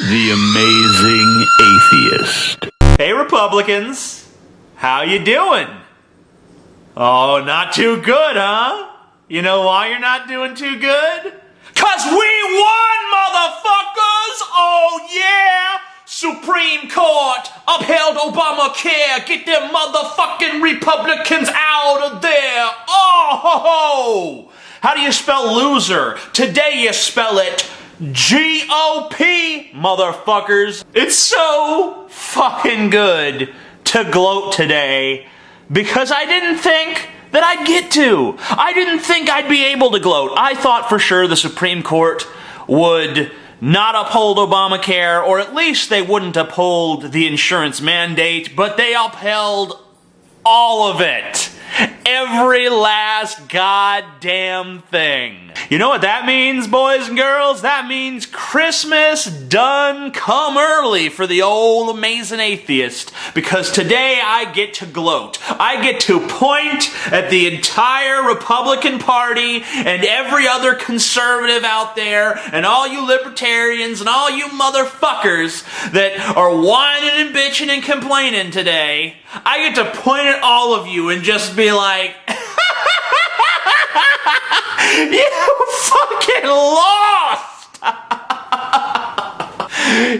The Amazing Atheist. Hey Republicans, how you doing? Oh, not too good, huh? You know why you're not doing too good? 'Cause we won, motherfuckers! Oh yeah! Supreme Court upheld Obamacare. Get them motherfucking Republicans out of there. Oh ho ho! How do you spell loser? Today you spell it GOP, motherfuckers. It's so fucking good to gloat today because I didn't think that I'd get to. I didn't think I'd be able to gloat. I thought for sure the Supreme Court would not uphold Obamacare, or at least they wouldn't uphold the insurance mandate, but they upheld all of it. Every last goddamn thing. You know what that means, boys and girls? That means Christmas done come early for the old amazing atheist. Because today I get to gloat. I get to point at the entire Republican Party and every other conservative out there and all you libertarians and all you motherfuckers that are whining and bitching and complaining today. I get to point at all of you and just be like, you fucking lost!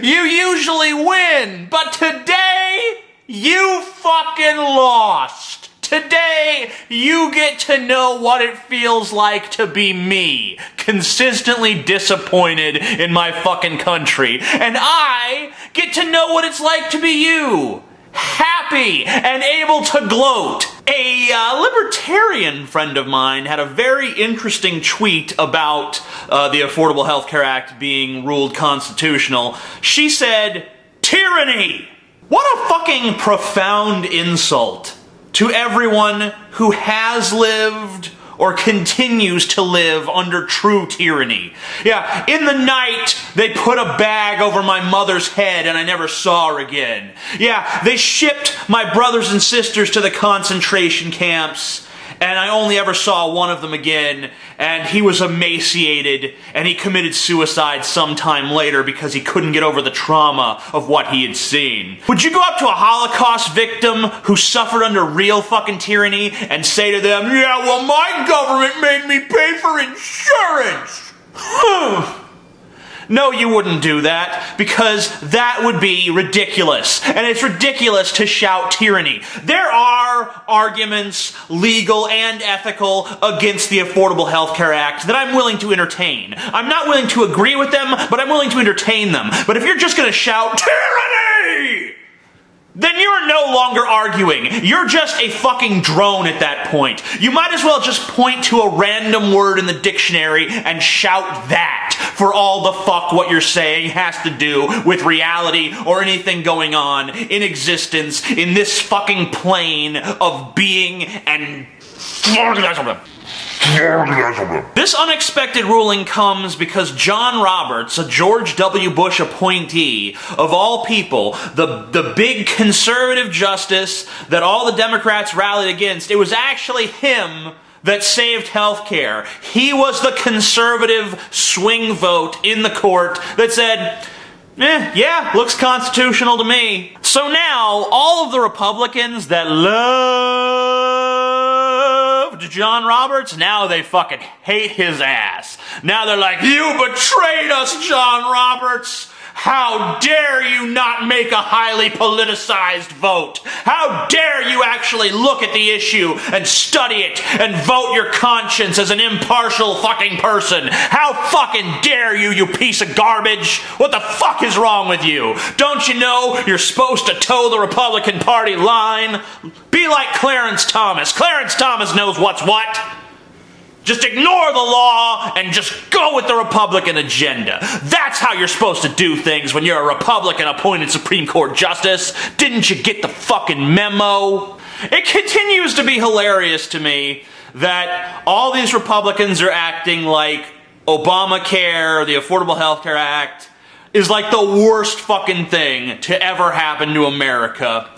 You usually win, but today, you fucking lost. Today, you get to know what it feels like to be me, consistently disappointed in my fucking country. And I get to know what it's like to be you, happy and able to gloat. A libertarian friend of mine had a very interesting tweet about the Affordable Health Care Act being ruled constitutional. She said, tyranny! What a fucking profound insult to everyone who has lived or continues to live under true tyranny. Yeah, in the night, they put a bag over my mother's head and I never saw her again. Yeah, they shipped my brothers and sisters to the concentration camps and I only ever saw one of them again, and he was emaciated and he committed suicide sometime later because he couldn't get over the trauma of what he had seen. Would you go up to a Holocaust victim who suffered under real fucking tyranny and say to them, yeah, well, my government made me pay for insurance? No, you wouldn't do that, because that would be ridiculous. And it's ridiculous to shout tyranny. There are arguments, legal and ethical, against the Affordable Health Care Act that I'm willing to entertain. I'm not willing to agree with them, but I'm willing to entertain them. But if you're just going to shout tyranny, then you're no longer arguing. You're just a fucking drone at that point. You might as well just point to a random word in the dictionary and shout that for all the fuck what you're saying has to do with reality or anything going on in existence in this fucking plane of being and... This unexpected ruling comes because John Roberts, a George W. Bush appointee, of all people, the big conservative justice that all the Democrats rallied against, it was actually him that saved healthcare. He was the conservative swing vote in the court that said, yeah, looks constitutional to me. So now, all of the Republicans that loved John Roberts, now they fucking hate his ass. Now they're like, you betrayed us, John Roberts! How dare you not make a highly politicized vote? How dare you actually look at the issue and study it and vote your conscience as an impartial fucking person? How fucking dare you, you piece of garbage? What the fuck is wrong with you? Don't you know you're supposed to toe the Republican Party line? Be like Clarence Thomas. Clarence Thomas knows what's what. Just ignore the law and just go with the Republican agenda. That's how you're supposed to do things when you're a Republican-appointed Supreme Court justice. Didn't you get the fucking memo? It continues to be hilarious to me that all these Republicans are acting like Obamacare, the Affordable Health Care Act, is like the worst fucking thing to ever happen to America,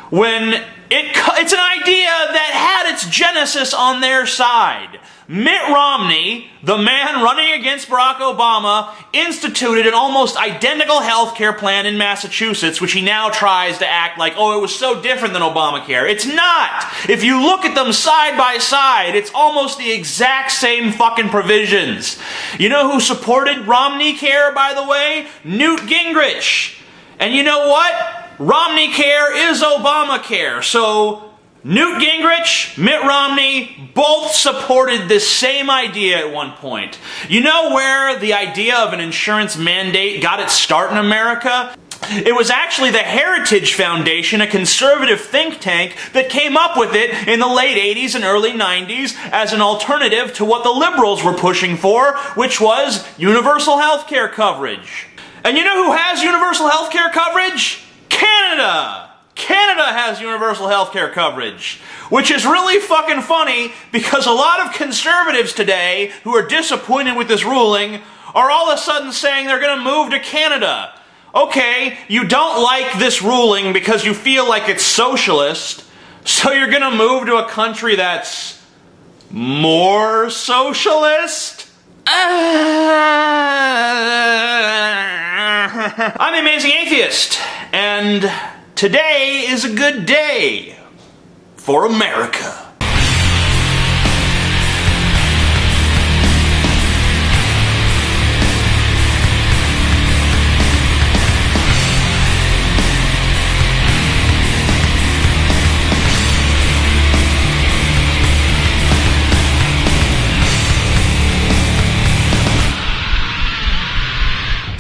when it's an idea that had its genesis on their side. Mitt Romney, the man running against Barack Obama, instituted an almost identical health care plan in Massachusetts, which he now tries to act like, oh, it was so different than Obamacare. It's not! If you look at them side by side, it's almost the exact same fucking provisions. You know who supported Romney Care, by the way? Newt Gingrich. And you know what? Romney Care is Obamacare, so Newt Gingrich, Mitt Romney, both supported this same idea at one point. You know where the idea of an insurance mandate got its start in America? It was actually the Heritage Foundation, a conservative think tank, that came up with it in the late 80s and early 90s as an alternative to what the liberals were pushing for, which was universal health care coverage. And you know who has universal health care coverage? Canada! Canada has universal health care coverage, which is really fucking funny because a lot of conservatives today who are disappointed with this ruling are all of a sudden saying they're going to move to Canada. Okay, you don't like this ruling because you feel like it's socialist, so you're going to move to a country that's more socialist? I'm the Amazing Atheist, and today is a good day for America.